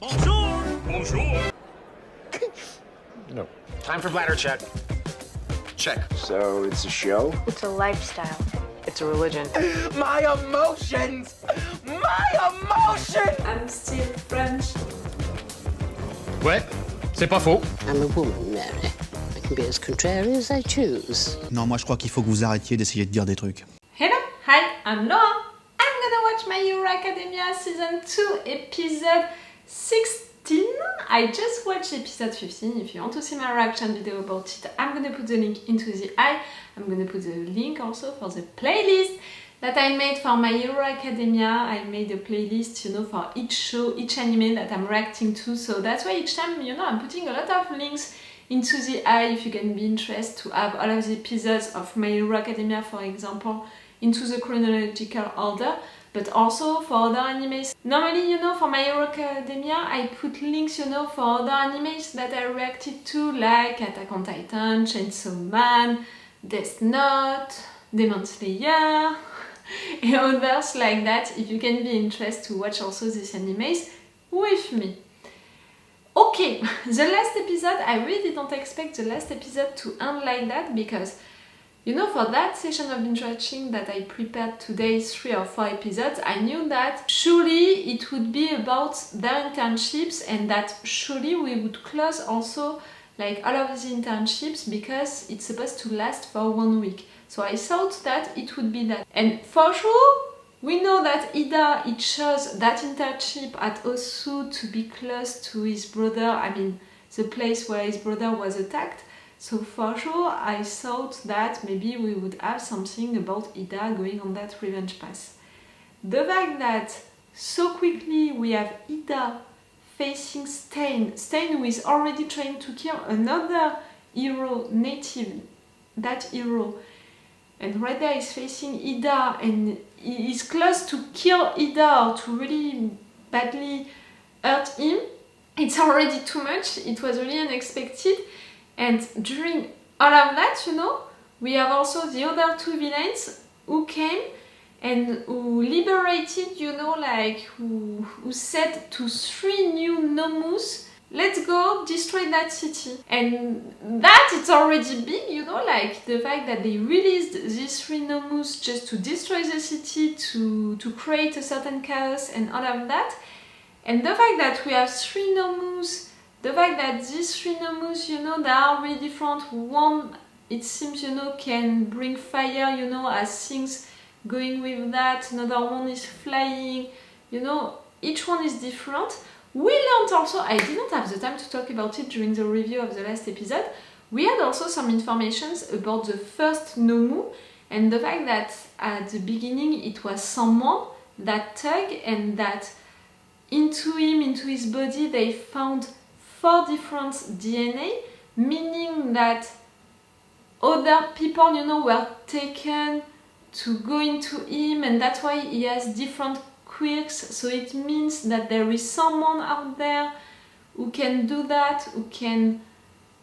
Bonjour! Bonjour! No. Time for bladder check. Check. So it's a show? It's a lifestyle. It's a religion. My emotions! My emotions! I'm still French. Ouais, c'est pas faux. I'm a woman, Mary. I can be as contrary as I choose. Non, moi je crois qu'il faut que vous arrêtiez d'essayer de dire des trucs. Hello, hi, I'm Laura. I'm gonna watch My Hero Academia Season 2, Episode 16. I just watched Episode 15. If you want to see my reaction video about it, I'm gonna put the link into the eye. I'm gonna put the link also for the playlist that I made for My Hero Academia. I made a playlist, for each show, each anime that I'm reacting to. So that's why each time, I'm putting a lot of links into the eye if you can be interested to have all of the episodes of My Hero Academia, for example, into the chronological order, but also for other animes. Normally, for My Hero Academia, I put links, for other animes that I reacted to, like Attack on Titan, Chainsaw Man, Death Note, Demon Slayer, and others like that, if you can be interested to watch also these animes with me. Okay, the last episode, I really didn't expect the last episode to end like that, because for that session of binge watching that I prepared today, 3 or 4 episodes, I knew that surely it would be about their internships, and that surely we would close also like all of the internships, because it's supposed to last for 1 week. So I thought that it would be that. And for sure, we know that Iida, it chose that internship at Osu to be close to his brother, the place where his brother was attacked. So for sure, I thought that maybe we would have something about Iida going on that revenge path. The fact that so quickly we have Iida facing Stain who is already trying to kill another hero, native, that hero, and right there is facing Iida, and he is close to kill Iida or to really badly hurt him. It's already too much, it was really unexpected. And during all of that, we have also the other 2 villains who came and who liberated, who said to 3 new Nomus, let's go destroy that city. And that it's already big, the fact that they released these 3 Nomus just to destroy the city, to create a certain chaos and all of that. And the fact that we have 3 Nomus, the fact that these 3 Nomus, they are really different. One, it seems, can bring fire, as things going with that. Another one is flying, each one is different. We learned also, I didn't have the time to talk about it during the review of the last episode, we had also some informations about the first Nomu, and the fact that at the beginning it was someone, that Tug, and that into his body they found 4 different DNA, meaning that other people, were taken to go into him, and that's why he has different quirks. So it means that there is someone out there who can do that, who can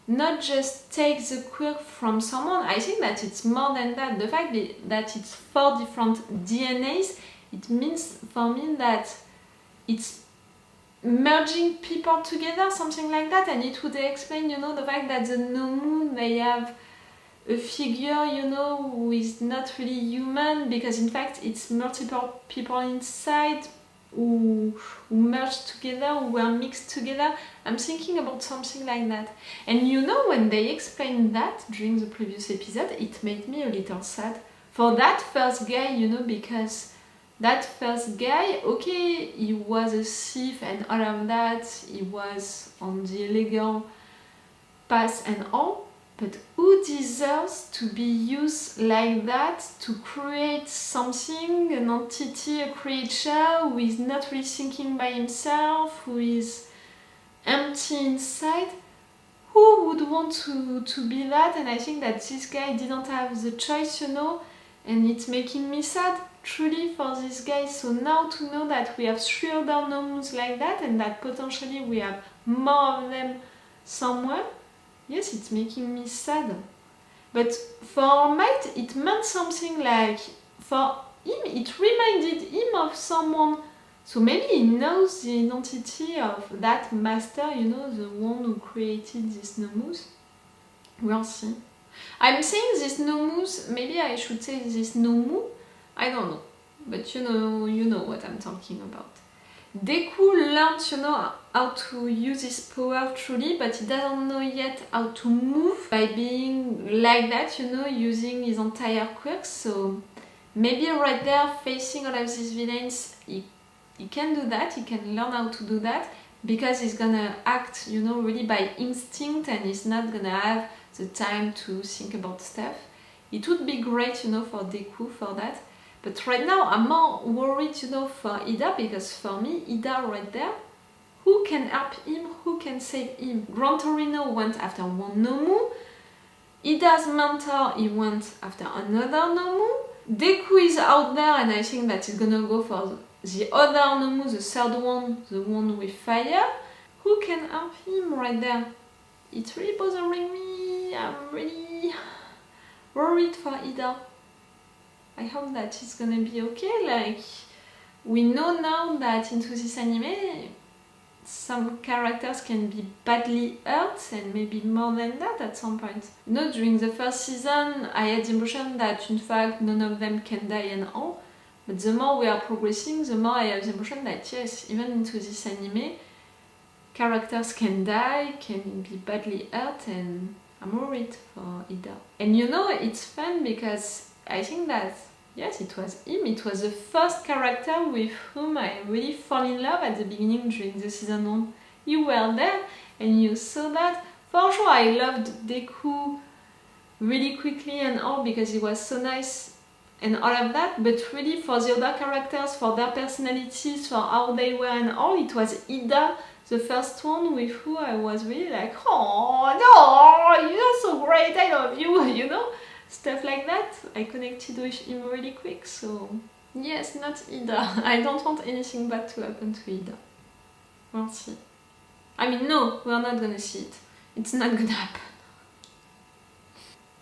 not just take the quirk from someone. I think that it's more than that. The fact that it's 4 different DNAs, it means for me that it's merging people together, something like that, and it would explain, the fact that the Nomu, they have a figure, who is not really human, because in fact it's multiple people inside who merged together, who were mixed together. I'm thinking about something like that. And when they explained that during the previous episode, it made me a little sad for that first guy, because that first guy, okay, he was a thief and all of that, he was on the illegal path and all, but who deserves to be used like that to create something, an entity, a creature who is not really thinking by himself, who is empty inside? Who would want to be that? And I think that this guy didn't have the choice, and it's making me sad, truly, for this guy. So now to know that we have 3 other Nomus like that, and that potentially we have more of them somewhere, yes, it's making me sad. But for Might, it meant something, like, for him, it reminded him of someone So maybe he knows the identity of that master, you know, the one who created this Nomus. We'll see. I'm saying this Nomus, maybe I should say this Nomu, I don't know. But you know what I'm talking about. Deku learns, you know, how to use his power truly, but he doesn't know yet how to move by being like that, you know, using his entire quirks. So maybe right there, facing all of these villains, he can do that, he can learn how to do that, because he's gonna act, you know, really by instinct, and he's not gonna have the time to think about stuff. It would be great, you know, for Deku for that. But right now, I'm more worried, you know, for Iida, because for me, Iida right there, who can help him, who can save him? Gran Torino went after one Nomu, Iida's mentor, he went after another Nomu, Deku is out there, and I think that he's gonna go for the other Nomu, the third one, the one with fire. Who can help him right there? It's really bothering me, I'm really worried for Iida. I hope that it's gonna be okay. Like, we know now that into this anime, some characters can be badly hurt, and maybe more than that at some point. You know, during the first season, I had the impression that in fact none of them can die and all. But the more we are progressing, the more I have the impression that yes, even into this anime, characters can die, can be badly hurt, and I'm worried for Iida. And you know, it's fun because I think that, yes, it was him. It was the first character with whom I really fall in love at the beginning during the season 1. You were there and you saw that. For sure, I loved Deku really quickly and all because he was so nice and all of that. But really, for the other characters, for their personalities, for how they were and all, it was Iida, the first one with who I was really like, oh no, you're so great, I love you, you know? Stuff like that. I connected with him really quick, so yes, not Iida. I don't want anything bad to happen to Iida. We'll see. I mean, no, we're not gonna see it. It's not gonna happen.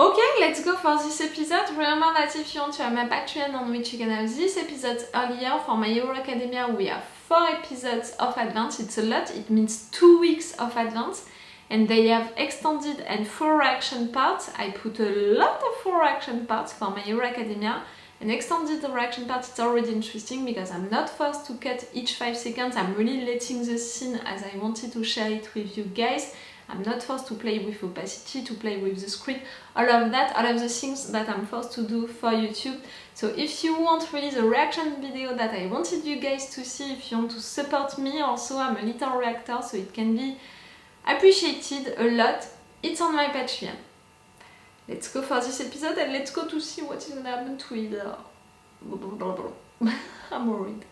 Okay, let's go for this episode. Remember that if you want to have my Patreon on which you can have these episodes earlier, for My Hero Academia we have 4 episodes of advance. It's a lot, it means 2 weeks of advance. And they have extended and full reaction parts. I put a lot of full reaction parts for My Hero Academia. And extended reaction parts, it's already interesting because I'm not forced to cut each 5 seconds. I'm really letting the scene as I wanted to share it with you guys. I'm not forced to play with opacity, to play with the script, all of that, all of the things that I'm forced to do for YouTube. So if you want really the reaction video that I wanted you guys to see, if you want to support me also, I'm a little reactor, so it can be appreciated a lot. It's on my Patreon. Let's go for this episode and let's go to see what is gonna happen to Iida. I'm worried.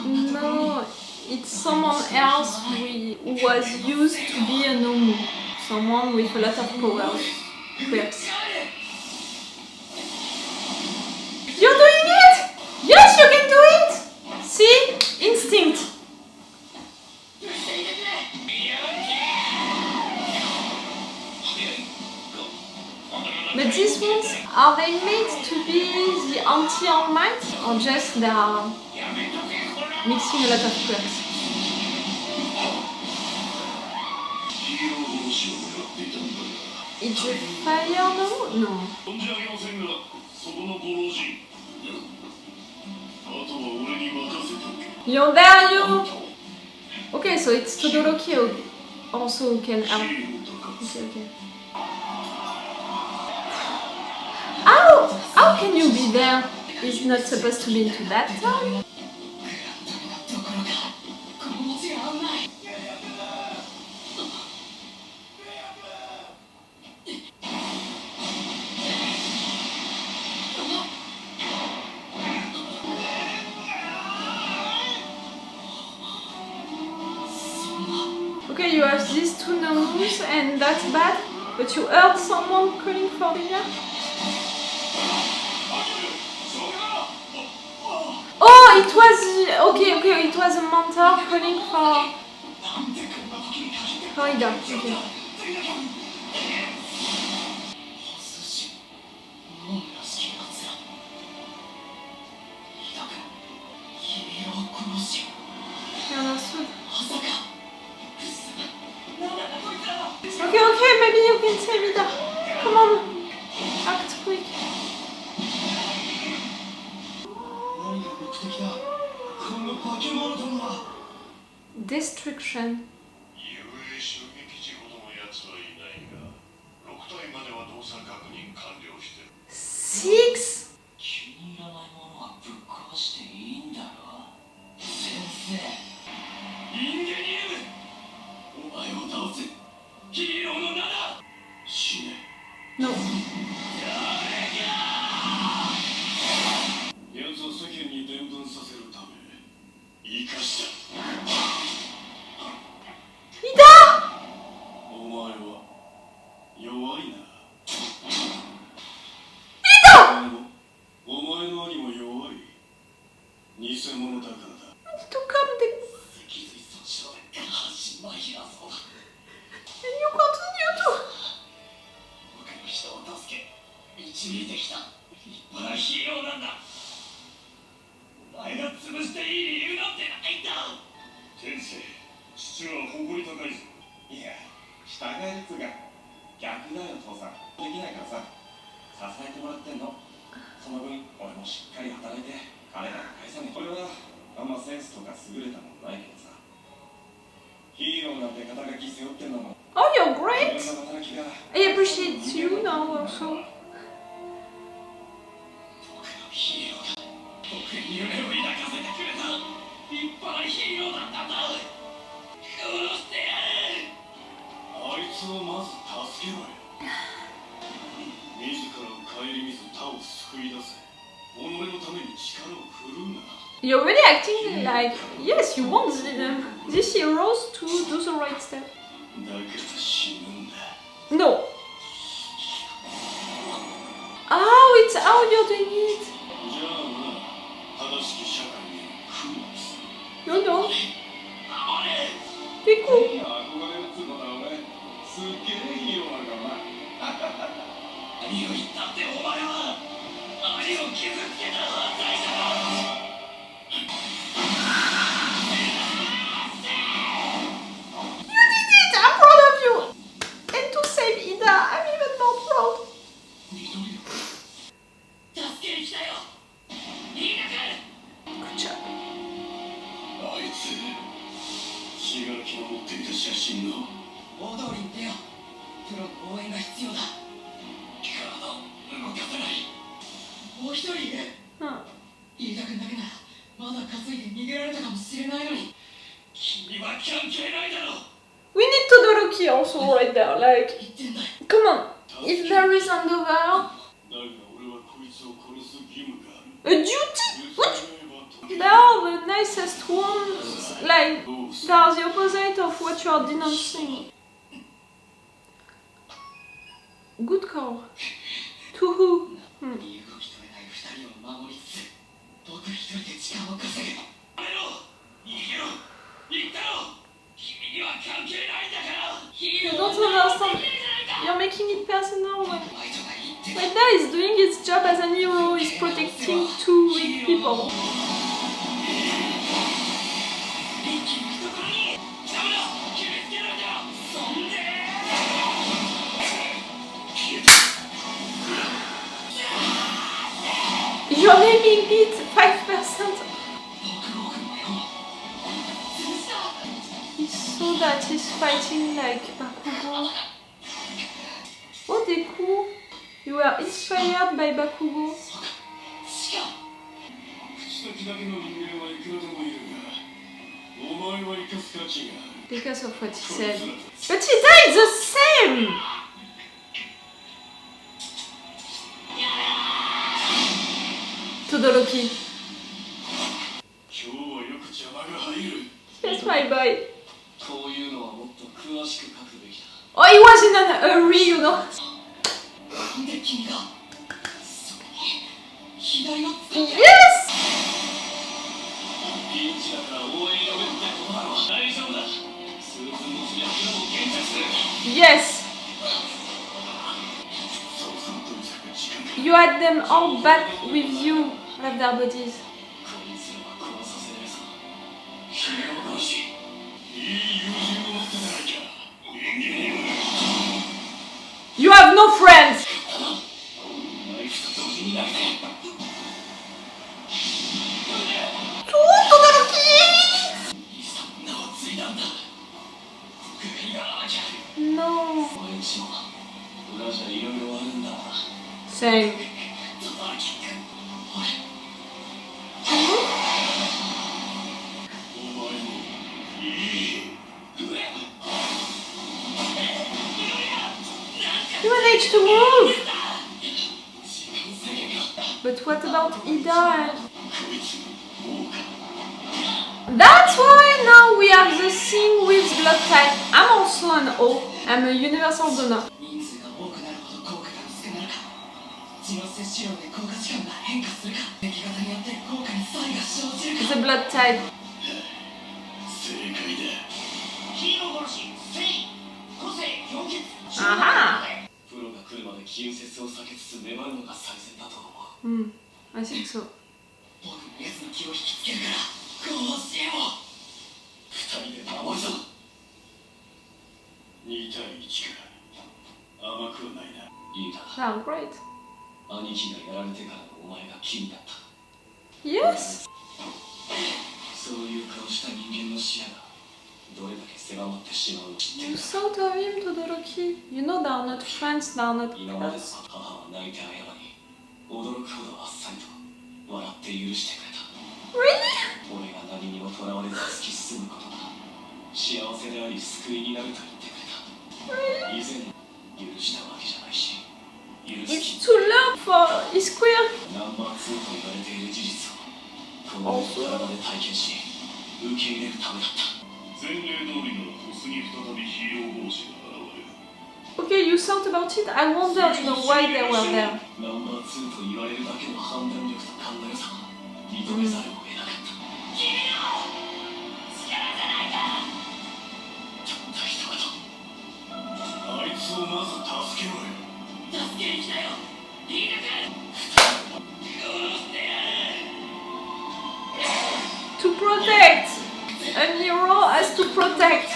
No, it's someone else who was used to be a Nomu. Someone with a lot of powers. Quirks. You're doing it! Yes, you can do it! See? Instinct. But these ones, are they made to be the anti-All Might, or just they are mixing a lot of quirks? It's a fire now? No. You're there, you! Okay, so it's Todoroki also who can help. Okay. How can you be there? He's not supposed to be into that town? Okay, you have these 2 Nomus and that's bad, but you heard someone calling for Iida? Oh, it was... Okay, it was a mentor calling for Iida. Okay. Destruction. 遊泳襲撃時ほどのやつはいないが、6体までは動作確認完了してる。 6? 気に入らないものはぶっ壊していいんだろう。先生、インゲニウム、お前を倒せ。ヒーローの名だ。死ね。 No. 奴を世間に伝聞させるため生かした。 お前は弱いな。お前の兄も弱い。偽物だからだ。 To come the... 脊髄損傷で下半身麻痺だそうだ。 And you continue to... 僕の人を助け導いてきた立派なヒーローなんだ。お前が潰していい理由なんてないんだ。天性、父は誇り高いぞ。いや、従えるつが逆だよ父さん。できないからさ、支えてもらってんの。その分俺もしっかり働いて彼らが返さねえ。俺はあんまセンスとか優れたものないけどさ、ヒーローなんて肩書き背負ってんのも Oh, you're great! いろんな働きが I appreciate you now also. 僕のヒーローだ。僕に夢を抱かせてくれた立派なヒーローだったんだ。殺してやる。あいつをまず助けろよ。自らを顧みず他を救い出せ。己のために力を振るうな。 You're really acting like... Yes, you want these heroes to do the right step. だから死ぬんだ。 No. Oh, it's how you're doing it. じゃあな、正しき社会に苦労する。 No, no. 守れ。 Deku. 憧れるっつうのだお前。すっげえヒーローなんだお前。何を言ったってお前は兄を傷つけた犯罪者だ。 I'm proud of you. And to save Iida, I'm even more proud. 助けに来たよ。いいだか。 Good job. あいつ、死柄木の持っていた写真の。大通りに出よう。プロの応援が必要だ。体を動かせない。もう一人いる。飯田君だけならまだ担いで逃げられたかもしれないのに。君は関係ないだろう。 We need Todoroki also right there. Like, 言ってんだよ。 come on. If there is another だが俺はこいつを殺す義務がある。 a duty, what? They are the nicest ones. Like, they are the opposite of what you are denouncing. Good call. To who? 身動き取れない二人を守りつつ、僕一人で時間を稼ぐ。やめろ。逃げろ。言ったろ。君には関係ないんだから。 You don't understand. You're making it personal. My dad is doing his job as a hero. He's protecting two weak people. You're naming it 5%. He saw that he's fighting like Bakugo. Oh, Deku, you were inspired by Bakugo. 口先だけの人間はいくらでもいるが、お前は生かす価値がある。 Because of what he said. But he died the same! Todoroki. 今日はよく邪魔が入る。 Yes, my boy. こういうのはもっと詳しく書くべきだ。 Oh, he was in an hurry, you know. なんで君がそれに左を使って Yes! ピンチだから応援呼べってことだろ。大丈夫だ。数分のうちに諦めも現着する。 Yes! そうそうとにかく時間が。 You had them all back with you, like their bodies. こいつらは殺させないぞ。ヒーロー同士。いい友人を持ってたらいか。人間には。 You have no friends! ナイフと同時に投げて。Todoroki! Same. You managed to move! But what about Iida? That's why now we have the thing with blood type. I'm also an O. I'm a universal donor. The blood type. Aha! I think so. Wow, great. Yes! You thought of him, Todoroki. You know they are not friends, they are not close. Really? It's to learn for his queer. Also. Okay, you thought about it? I wonder, you know, why they were there. To protect! A hero has to protect.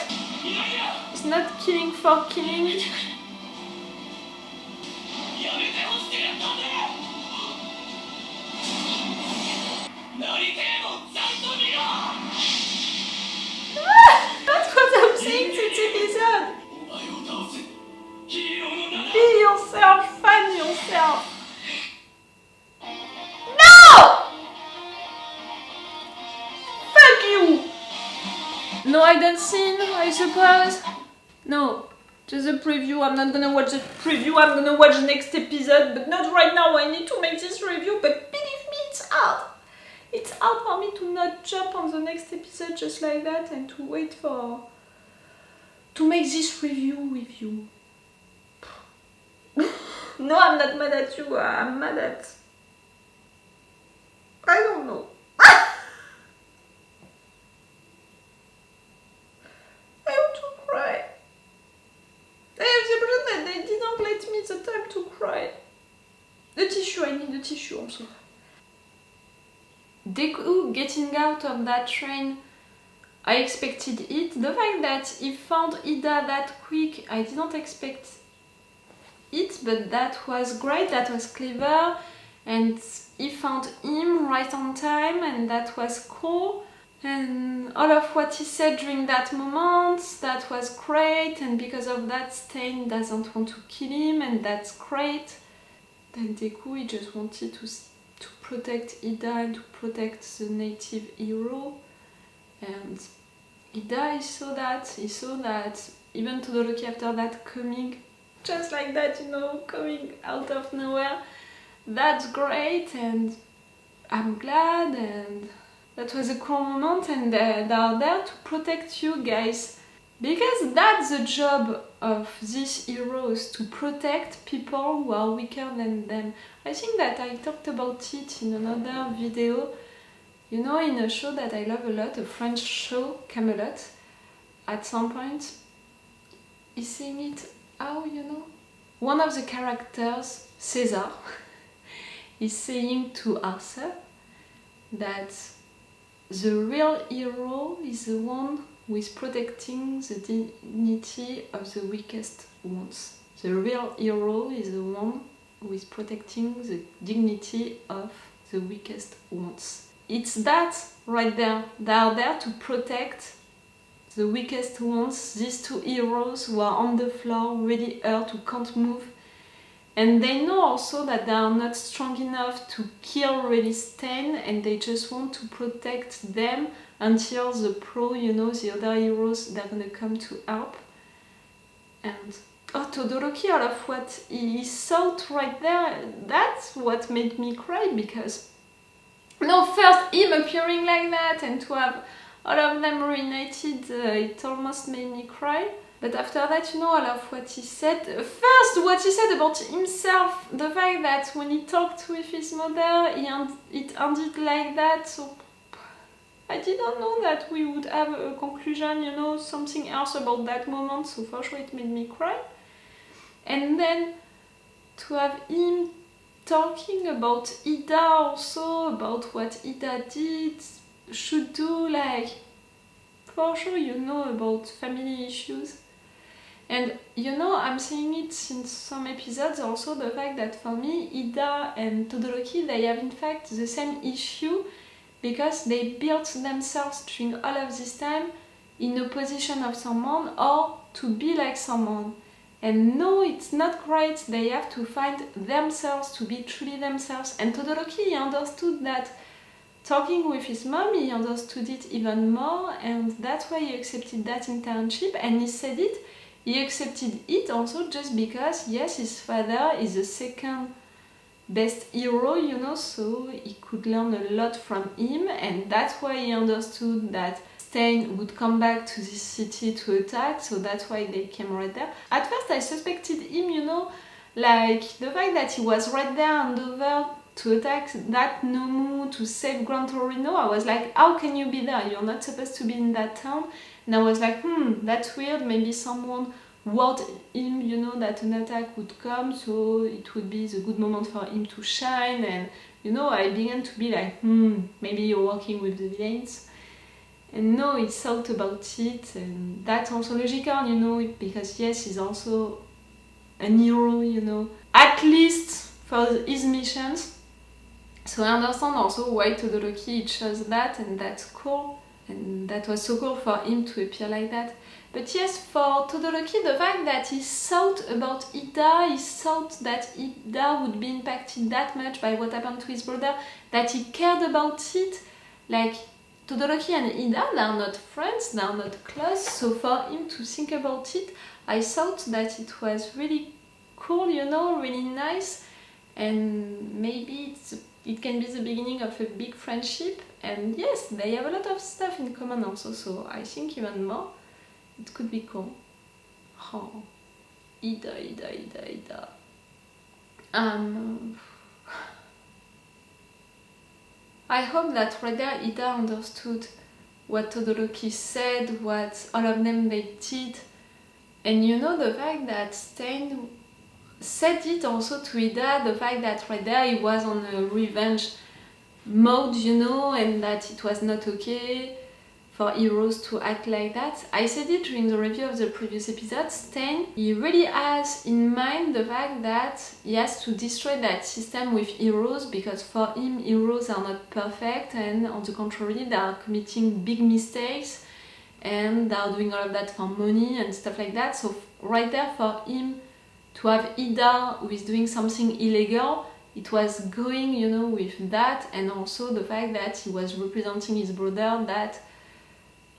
It's not killing for killing. That's what I'm saying this episode. Be yourself, find yourself. No! Fuck you! No hidden scene, I suppose. No, just a preview. I'm not gonna watch the preview. I'm gonna watch the next episode, but not right now. I need to make this review, but believe me, it's hard. It's hard for me to not jump on the next episode just like that and to wait to make this review with you. No, I'm not mad at you. I'm mad at... I don't know. I want to cry. I have the impression that they didn't let me the time to cry. The tissue, I need the tissue also. Deku getting out of that train, I expected it. The fact that he found Iida that quick, I didn't expect it, but that was great, that was clever, and he found him right on time, and that was cool. And all of what he said during that moment, that was great, and because of that Stain doesn't want to kill him, and that's great. Then Deku, he just wanted to protect Iida and to protect the native hero, and Iida, he saw that even Todoroki after that coming, just like that, you know, coming out of nowhere, that's great, and I'm glad, and that was a cool moment, and they are there to protect you guys. Because that's the job of these heroes, to protect people who are weaker than them. I think that I talked about it in another video. You know, in a show that I love a lot, a French show, Camelot, at some point, is saying it, how, you know? One of the characters, César, is saying to Arthur that the real hero is the one who is protecting the dignity of the weakest ones. The real hero is the one who is protecting the dignity of the weakest ones. It's that right there. They are there to protect the weakest ones, these two heroes who are on the floor, really hurt, who can't move. And they know also that they are not strong enough to kill really Stain, and they just want to protect them until the the other heroes, they're gonna come to help. And Todoroki, all of what he thought right there, that's what made me cry, because first him appearing like that and to have all of them reunited, it almost made me cry. But after that, all of what he said, first what he said about himself, the fact that when he talked with his mother, it ended like that, so I didn't know that we would have a conclusion, something else about that moment, so for sure it made me cry. And then to have him talking about Iida also, about what Iida did, should do, for sure, about family issues. And I'm saying it since some episodes also, the fact that for me, Iida and Todoroki, they have in fact the same issue, because they built themselves during all of this time in a position of someone or to be like someone. And no, it's not great, they have to find themselves, to be truly themselves. And Todoroki, he understood that. Talking with his mom, he understood it even more, and that's why he accepted that internship, and he said it. He accepted it also just because, yes, his father is the second best hero, so he could learn a lot from him, and that's why he understood that Stain would come back to this city to attack, so that's why they came right there. At first I suspected him, the fact that he was right there and over to attack that Nomu to save Gran Torino. I was like, how can you be there? You're not supposed to be in that town. And I was like, that's weird, maybe someone warned him, that an attack would come, so it would be the good moment for him to shine. And I began to be like, maybe you're working with the villains. And no, he thought about it, and that's also logical, because yes, he's also an hero, at least for his missions. So I understand also why Todoroki chose that, and that's cool. And that was so cool for him to appear like that. But yes, for Todoroki, the fact that he thought about Iida, he thought that Iida would be impacted that much by what happened to his brother, that he cared about it. Todoroki and Iida, they are not friends, they are not close, so for him to think about it, I thought that it was really cool, really nice, and maybe it can be the beginning of a big friendship. And yes, they have a lot of stuff in common also, so I think even more it could be cool. Iida. I hope that right there Iida understood what Todoroki said, what all of them they did, and the fact that Stain said it also to Iida, the fact that right there he was on a revenge mode, and that it was not okay for heroes to act like that. I said it during the review of the previous episode. Stain, he really has in mind the fact that he has to destroy that system with heroes, because for him heroes are not perfect, and on the contrary they are committing big mistakes and they are doing all of that for money and stuff like that. So right there for him to have Iida who is doing something illegal, it was going, with that, and also the fact that he was representing his brother that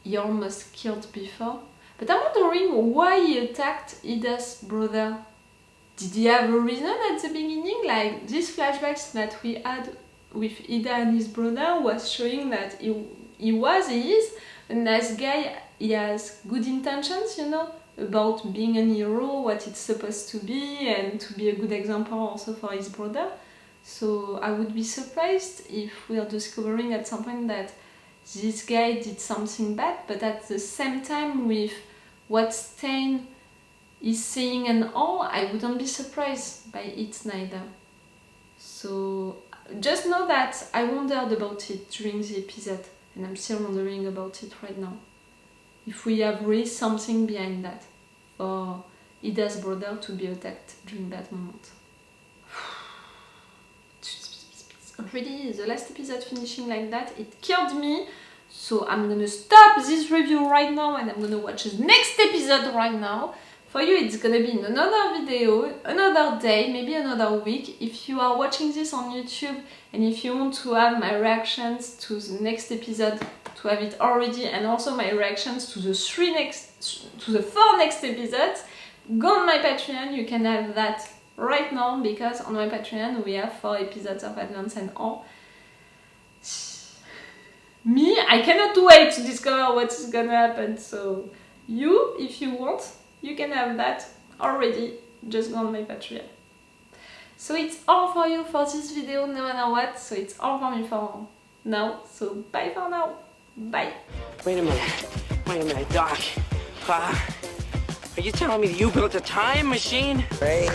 he almost killed before. But I'm wondering why he attacked Iida's brother. Did he have a reason at the beginning? These flashbacks that we had with Iida and his brother was showing that he is a nice guy, he has good intentions, about being a hero, what it's supposed to be, and to be a good example also for his brother. So I would be surprised if we are discovering at some point that this guy did something bad, but at the same time with what Stain is saying and all, I wouldn't be surprised by it neither. So just know that I wondered about it during the episode, and I'm still wondering about it right now. If we have really something behind that, for Iida's brother to be attacked during that moment. Already the last episode finishing like that, it killed me, so I'm gonna stop this review right now and I'm gonna watch the next episode right now. For you it's gonna be in another video, another day, maybe another week. If you are watching this on YouTube and if you want to have my reactions to the next episode, to have it already, and also my reactions to the 4 next episodes, go on my Patreon. You can have that right now, because on my Patreon we have 4 episodes of Advance and all. Me, I cannot wait to discover what is gonna happen, so you, if you want, you can have that already. Just go on my Patreon. So it's all for you for this video, no matter what. So it's all for me for now. So bye for now. Bye. Wait a minute, Doc. Are you telling me that you built a time machine? Great.